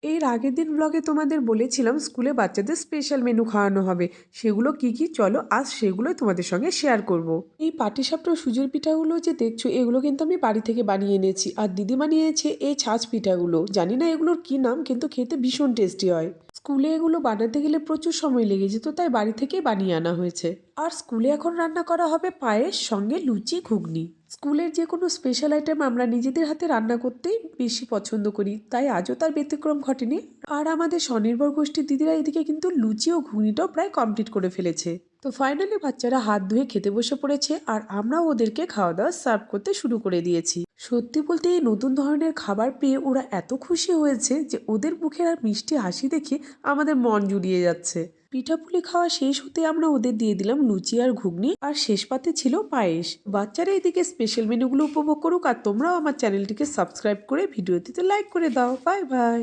এর আগের দিন ব্লগে তোমাদের বলেছিলাম স্কুলে বাচ্চাদের স্পেশাল মেনু খাওয়ানো হবে। সেগুলো কি কি চলো আজ সেগুলোই তোমাদের সঙ্গে শেয়ার করব। এই পাটিসাপটা ও সুজির পিঠাগুলো যে দেখছো এগুলো কিন্তু আমি বাড়ি থেকে বানিয়ে এনেছি, আর দিদি বানিয়েছে এই ছাঁচ পিঠাগুলো। জানি না এগুলোর কি নাম, কিন্তু খেতে ভীষণ টেস্টি হয়। স্কুলে এগুলো বানাতে গেলে প্রচুর সময় লেগে যেত, তাই বাড়ি থেকেই বানিয়ে আনা হয়েছে। আর স্কুলে এখন রান্না করা হবে পায়েস সঙ্গে লুচি ঘুগনি। স্কুলের যে কোনো স্পেশাল আইটেম আমরা নিজেদের হাতে রান্না করতেই বেশি পছন্দ করি, তাই আজও তার ব্যতিক্রম ঘটেনি। আর আমাদের স্বনির্ভর গোষ্ঠীর দিদিরা এদিকে কিন্তু লুচি ও ঘুগনিটাও প্রায় কমপ্লিট করে ফেলেছে। তো ফাইনালি বাচ্চারা হাত ধুয়ে খেতে বসে পড়েছে, আর আমরাও ওদেরকে খাওয়া দাওয়া সার্ভ করতে শুরু করে দিয়েছি। সত্যি বলতে এই নতুন ধরনের খাবার পেয়ে ওরা এত খুশি হয়েছে যে ওদের মুখের আর মিষ্টি হাসি দেখে আমাদের মন জুড়িয়ে যাচ্ছে। পিঠাপুলি খাওয়া শেষ হতে আমরা ওদের দিয়ে দিলাম লুচি আর ঘুগনি, আর শেষ পাতে ছিল পায়েস। বাচ্চারা এদিকে স্পেশাল মেনুগুলো উপভোগ করুক, আর তোমরাও আমার চ্যানেলটিকে সাবস্ক্রাইব করে ভিডিওটিতে লাইক করে দাও। Bye bye.